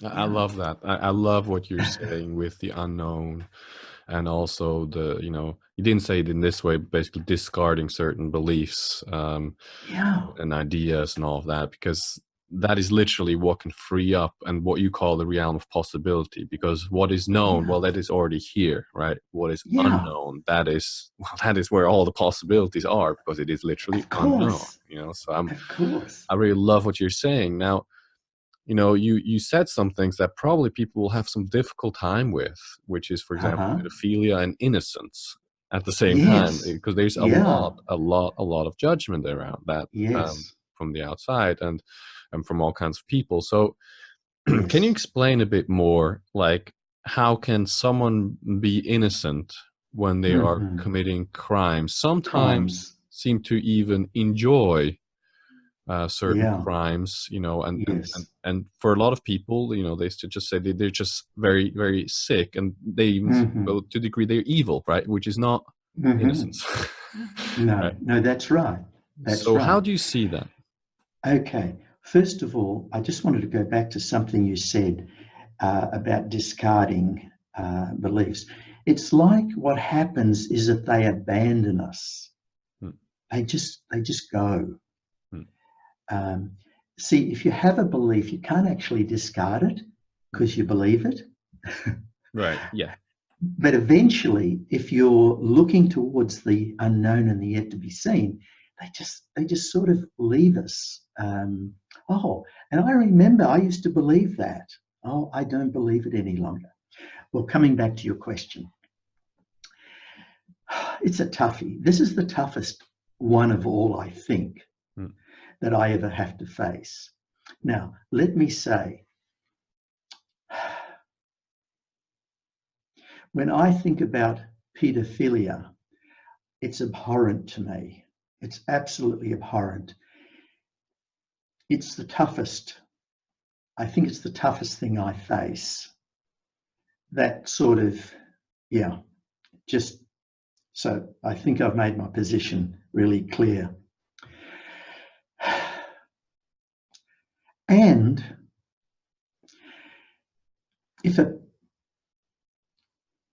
I love that. I love what you're saying with the unknown, and also the, you didn't say it in this way, but basically discarding certain beliefs, Yeah, and ideas and all of that, because that is literally what can free up and what you call the realm of possibility. Because what is known, yeah, well, that is already here, right? What is yeah, unknown, that is, well, that is where all the possibilities are, because it is literally of unknown. course, So of course. I really love what you're saying. Now, you said some things that probably people will have some difficult time with, which is, for example, Uh-huh. pedophilia and innocence at the same time, Yes. because there's Yeah. a lot of judgment around that, Yes. from the outside, and from all kinds of people. So, can you Yes. explain a bit more, like, how can someone be innocent when they are Hmm. committing crimes? Sometimes Crimes. seem to even enjoy certain Yeah. crimes, Yes. and for a lot of people, they just say they're just very, very sick, and they even Hmm. go to the degree they're evil, right? Which is not Hmm. innocence, No, right? no, that's right. That's So how right. do you see that? Okay. First of all, I just wanted to go back to something you said about discarding beliefs. It's like what happens is that they abandon us. Hmm, They just go. hmm, Um, See, if you have a belief, you can't actually discard it hmm. because you believe it. Right. Yeah. But eventually, if you're looking towards the unknown and the yet to be seen, they just sort of leave us. Oh, and I remember I used to believe that. Oh, I don't believe it any longer. Well, coming back to your question, it's a toughie. This is the toughest one of all, I think, Hmm, that I ever have to face. Now, let me say, when I think about pedophilia, it's abhorrent to me. It's absolutely abhorrent. It's the toughest, I think it's the toughest thing I face. That sort of, yeah, just so I think I've made my position really clear. And if a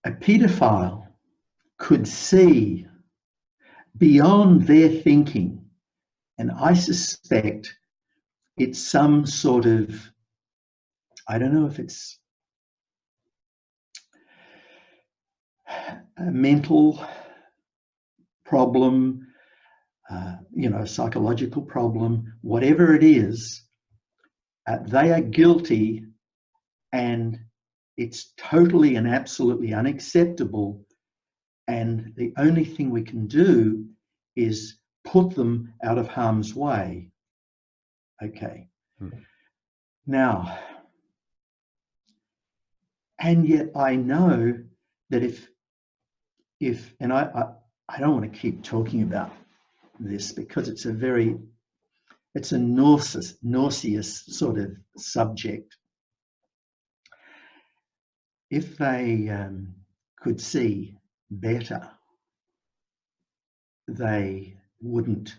paedophile could see beyond their thinking, and I suspect it's some sort of, I don't know if it's a mental problem, psychological problem, whatever it is, they are guilty, and it's totally and absolutely unacceptable. And the only thing we can do is put them out of harm's way. Okay. hmm, Now, and yet I know that and I don't want to keep talking about this because it's a nauseous sort of subject. If they could see better, they wouldn't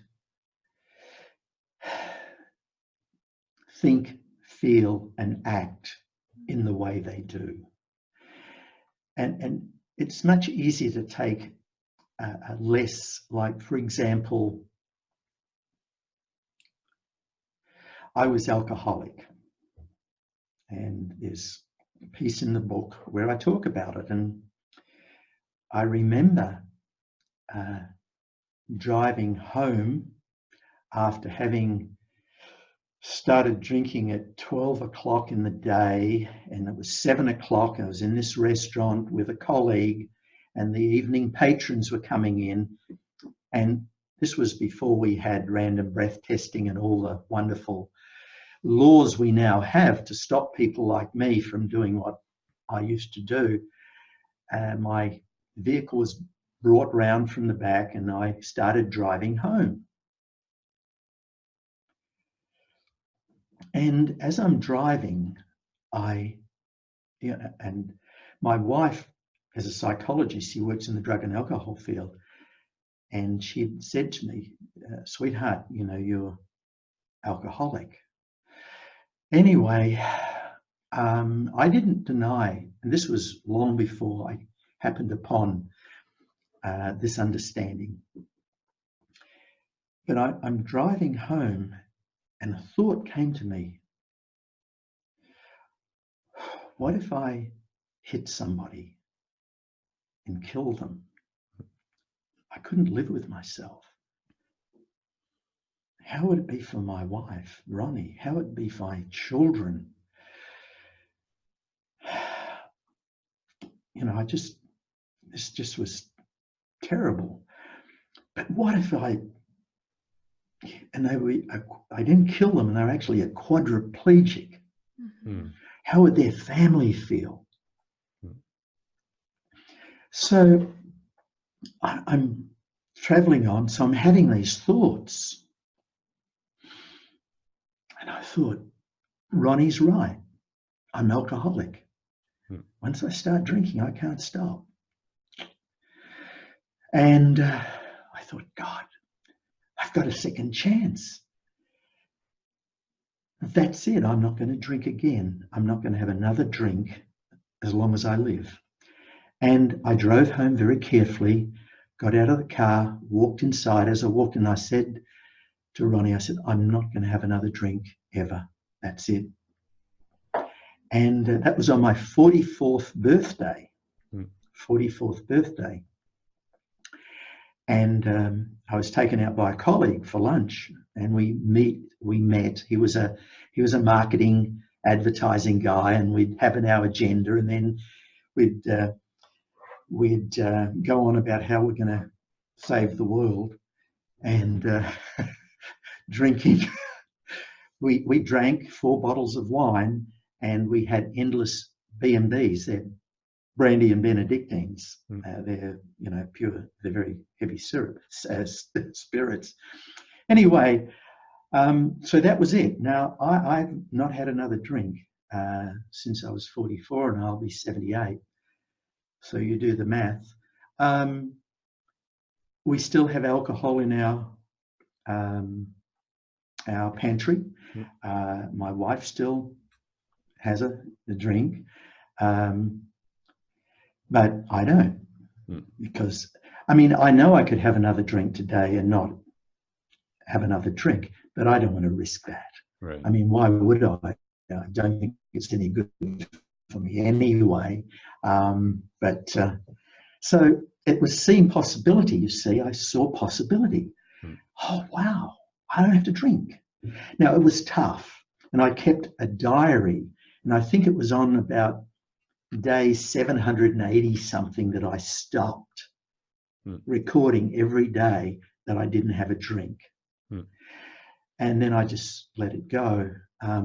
think, feel, and act in the way they do. And it's much easier to take a less, like, for example, I was alcoholic, and there's a piece in the book where I talk about it. And I remember uh, driving home after having started drinking at 12 o'clock in the day, and it was 7 o'clock. I was in this restaurant with a colleague, and the evening patrons were coming in. And this was before we had random breath testing and all the wonderful laws we now have to stop people like me from doing what I used to do. My vehicle was brought round from the back, and I started driving home. And as I'm driving, and my wife, as a psychologist, she works in the drug and alcohol field, and she said to me, "Sweetheart, you're alcoholic." Anyway, I didn't deny, and this was long before I happened upon this understanding. But I'm driving home and a thought came to me. What if I hit somebody and kill them? I couldn't live with myself. How would it be for my wife, Ronnie? How would it be for my children? You know, this just was terrible. But what if I didn't kill them and they were actually a quadriplegic? Mm. How would their family feel? So I'm traveling on, so I'm having these thoughts. And I thought, Ronnie's right. I'm alcoholic. Once I start drinking, I can't stop. And I thought, God, I've got a second chance. That's it. I'm not going to drink again. I'm not going to have another drink as long as I live. And I drove home very carefully, got out of the car, walked inside. As I walked in, I said to Ronnie, I said, I'm not going to have another drink ever. That's it. And that was on my 44th birthday. 44th birthday. And I was taken out by a colleague for lunch, and we met. He was a marketing advertising guy, and we'd have our agenda, and then we'd go on about how we're going to save the world, and drinking. We drank 4 bottles of wine, and we had endless B&Bs. They're brandy and Benedictines. They're pure. They're very heavy spirits. Anyway, so that was it. Now I've not had another drink since I was 44, and I'll be 78. So you do the math. We still have alcohol in our pantry. My wife still has a drink, but I don't, because I know I could have another drink today and not have another drink, but I don't want to risk that. Right. Why would I? I don't think it's any good for me anyway. So it was seeing possibility. You see, I saw possibility. Oh wow, I don't have to drink. Now it was tough, and I kept a diary, and I think it was on about day 780 something that I stopped recording every day that I didn't have a drink. And then I just let it go. I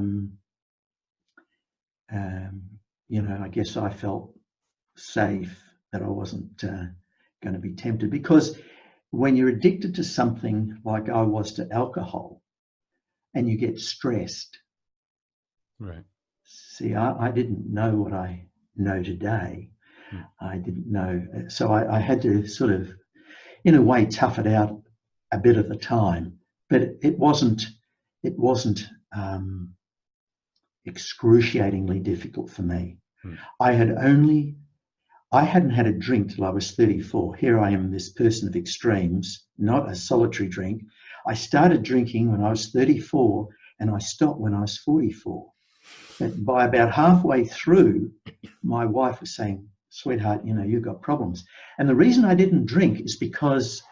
guess I felt safe that I wasn't going to be tempted, because when you're addicted to something like I was to alcohol and you get stressed. Right. See, I didn't know what I know today. I didn't know. So I had to sort of, in a way, tough it out a bit at the time. But it wasn't excruciatingly difficult for me. I hadn't had a drink till I was 34. Here I am, this person of extremes, not a solitary drink. I started drinking when I was 34 and I stopped when I was 44. But by about halfway through, my wife was saying, sweetheart, you've got problems. And the reason I didn't drink is because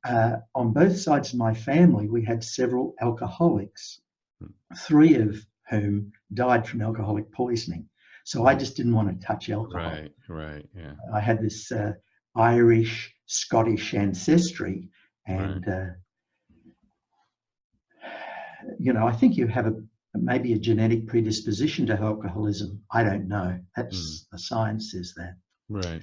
on both sides of my family, we had several alcoholics, 3 of whom died from alcoholic poisoning. So I just didn't want to touch alcohol. Right, yeah. I had this Irish, Scottish ancestry, and I think you have maybe a genetic predisposition to alcoholism. I don't know. That's the science says that. Right.